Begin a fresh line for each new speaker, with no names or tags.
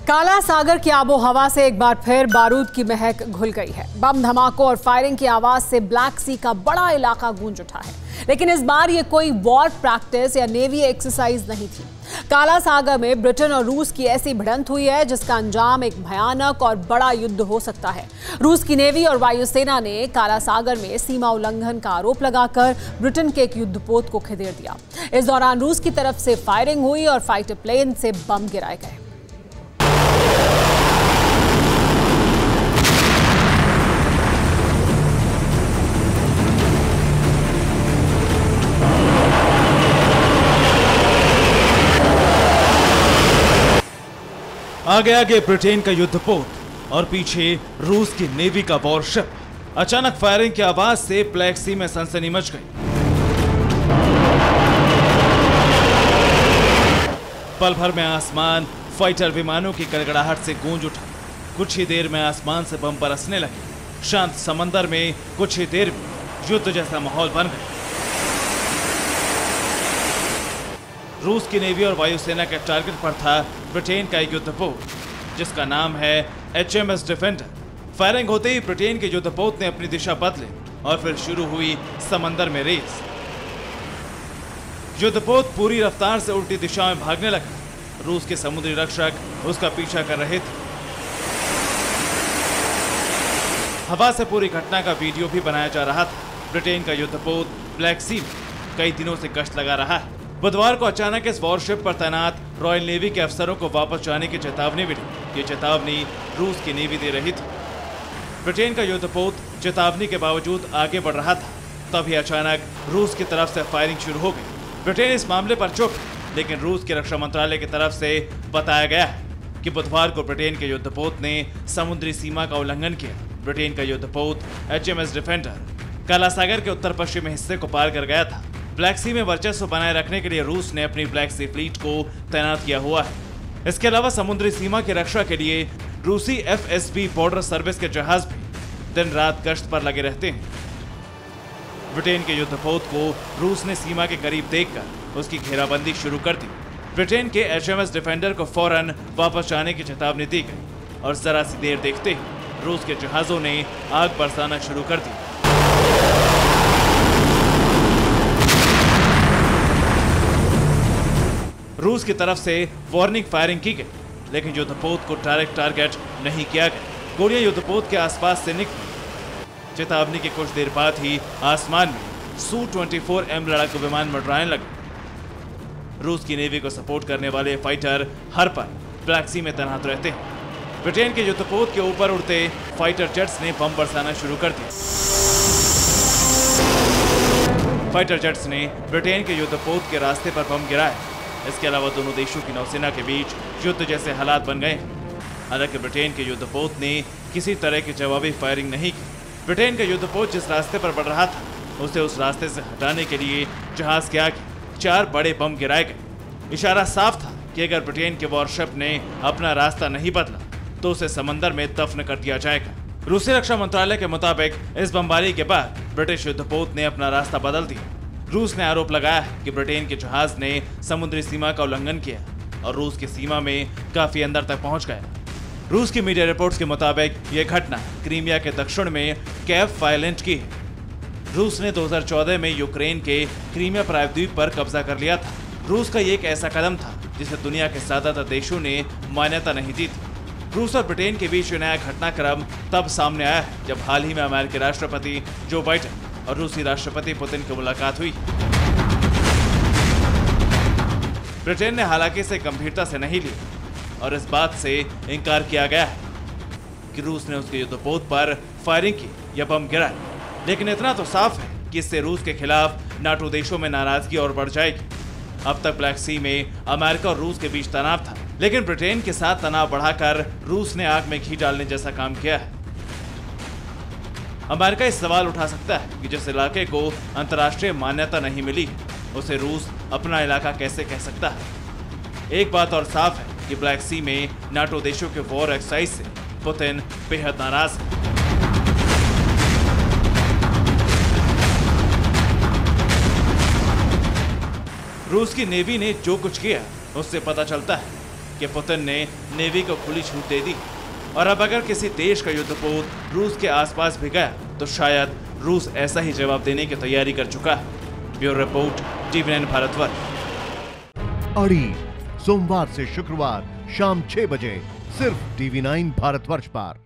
काला सागर की आबो हवा से एक बार फिर बारूद की महक घुल गई है। बम धमाकों और फायरिंग की आवाज से ब्लैक सी का बड़ा इलाका गूंज उठा है। लेकिन इस बार ये कोई वॉर प्रैक्टिस या नेवी एक्सरसाइज नहीं थी। काला सागर में ब्रिटेन और रूस की ऐसी भिड़ंत हुई है जिसका अंजाम एक भयानक और बड़ा युद्ध हो सकता है। रूस की नेवी और वायुसेना ने काला सागर में सीमा उल्लंघन का आरोप लगाकर ब्रिटेन के एक युद्धपोत को खदेड़ दिया। इस दौरान रूस की तरफ से फायरिंग हुई और फाइटर प्लेन से बम गिराए गए।
आगे आगे ब्रिटेन का युद्धपोत और पीछे रूस की नेवी का वॉरशिप। अचानक फायरिंग की आवाज से ब्लैक सी में सनसनी मच गई। पल भर में आसमान फाइटर विमानों की गड़गड़ाहट से गूंज उठा। कुछ ही देर में आसमान से बम बरसने लगे। शांत समंदर में कुछ ही देर में युद्ध जैसा माहौल बन गया। रूस की नेवी और वायुसेना के टारगेट पर था ब्रिटेन का एक युद्धपोत जिसका नाम है HMS डिफेंडर। फायरिंग होते ही ब्रिटेन के युद्धपोत ने अपनी दिशा बदली और फिर शुरू हुई समंदर में रेस। युद्धपोत पूरी रफ्तार से उल्टी दिशा में भागने लगा। रूस के समुद्री रक्षक उसका पीछा कर रहे थे। हवा से पूरी घटना का वीडियो भी बनाया जा रहा था। ब्रिटेन का युद्धपोत ब्लैक सी में कई दिनों से गश्त लगा रहा है। बुधवार को अचानक इस वॉरशिप पर तैनात रॉयल नेवी के अफसरों को वापस जाने की चेतावनी मिली। ये चेतावनी रूस की नेवी दे रही थी। ब्रिटेन का युद्धपोत चेतावनी के बावजूद आगे बढ़ रहा था। तभी अचानक रूस की तरफ से फायरिंग शुरू हो गई। ब्रिटेन इस मामले पर चुप, लेकिन रूस के रक्षा मंत्रालय की तरफ से बताया गया है कि बुधवार को ब्रिटेन के युद्धपोत ने समुद्री सीमा का उल्लंघन किया। ब्रिटेन का युद्धपोत HMS डिफेंडर काला सागर के उत्तर पश्चिमी हिस्से को पार कर गया था। ब्लैक सी में वर्चस्व बनाए रखने के लिए रूस ने अपनी ब्लैक सी फ्लीट को तैनात किया हुआ है। इसके अलावा समुद्री सीमा की रक्षा के लिए रूसी FSB बॉर्डर सर्विस के जहाज भी दिन रात गश्त पर लगे रहते हैं। ब्रिटेन के युद्धपोत को रूस ने सीमा के करीब देखकर उसकी घेराबंदी शुरू कर दी। ब्रिटेन के HMS डिफेंडर को फौरन वापस जाने की चेतावनी दी गई और जरा सी देर देखते ही रूस के जहाजों ने आग बरसाना शुरू कर दी। रूस की तरफ से वार्निंग फायरिंग की गई, लेकिन युद्धपोत को डायरेक्ट टारगेट नहीं किया गया। गोलियां युद्धपोत के आसपास से निकली। चेतावनी के कुछ देर बाद ही आसमान में Su-24M लड़ाकू विमान मंडराने लगे। रूस की नेवी को सपोर्ट करने वाले फाइटर हर पल ब्लैक सी में तैनात रहते हैं। ब्रिटेन के युद्धपोत के ऊपर उड़ते फाइटर जेट्स ने बम बरसाना शुरू कर दिया। फाइटर जेट्स ने ब्रिटेन के युद्धपोत के रास्ते पर बम गिराए। इसके अलावा दोनों देशों की नौसेना के बीच युद्ध जैसे हालात बन गए। हालांकि ब्रिटेन के युद्धपोत ने किसी तरह की जवाबी फायरिंग नहीं की। ब्रिटेन का युद्धपोत जिस रास्ते पर बढ़ रहा था उसे उस रास्ते से हटाने के लिए जहाज के आगे 4 बड़े बम गिराए गए। इशारा साफ था कि अगर ब्रिटेन के वॉरशिप ने अपना रास्ता नहीं बदला तो उसे समंदर में दफन कर दिया जाएगा। रूसी रक्षा मंत्रालय के मुताबिक इस बमबारी के बाद ब्रिटिश युद्धपोत ने अपना रास्ता बदल दिया। रूस ने आरोप लगाया है कि ब्रिटेन के जहाज ने समुद्री सीमा का उल्लंघन किया और रूस की सीमा में काफी अंदर तक पहुंच गया। रूस की मीडिया रिपोर्ट्स के मुताबिक यह घटना क्रीमिया के दक्षिण में कैफ फाइलेंट की है। रूस ने 2014 में यूक्रेन के क्रीमिया प्रायद्वीप पर कब्जा कर लिया था। रूस का ये एक ऐसा कदम था जिसे दुनिया के ज्यादातर देशों ने मान्यता नहीं दी थी। रूस और ब्रिटेन के बीच नया घटनाक्रम तब सामने आया है जब हाल ही में अमेरिकी राष्ट्रपति जो बाइडेन और रूसी राष्ट्रपति पुतिन की मुलाकात हुई। ब्रिटेन ने हालांकि इसे गंभीरता से नहीं ली और इस बात से इनकार किया गया है कि रूस ने उसके युद्धपोत पर फायरिंग की या बम गिराए। लेकिन इतना तो साफ है कि इससे रूस के खिलाफ नाटो देशों में नाराजगी और बढ़ जाएगी। अब तक ब्लैक सी में अमेरिका और रूस के बीच तनाव था, लेकिन ब्रिटेन के साथ तनाव बढ़ाकर रूस ने आग में घी डालने जैसा काम किया है। अमेरिका इस सवाल उठा सकता है कि जिस इलाके को अंतर्राष्ट्रीय मान्यता नहीं मिली उसे रूस अपना इलाका कैसे कह सकता है। एक बात और साफ है कि ब्लैक सी में नाटो देशों के वॉर एक्सरसाइज से पुतिन बेहद नाराज है। रूस की नेवी ने जो कुछ किया उससे पता चलता है कि पुतिन ने नेवी को खुली छूट दे दी और अब अगर किसी देश का युद्धपोत रूस के आसपास भी गया तो शायद रूस ऐसा ही जवाब देने की तैयारी कर चुका है। Bureau report, TV9 Bharatvarsh.
अड़ी सोमवार से शुक्रवार शाम 6 बजे सिर्फ TV9 भारतवर्ष पर।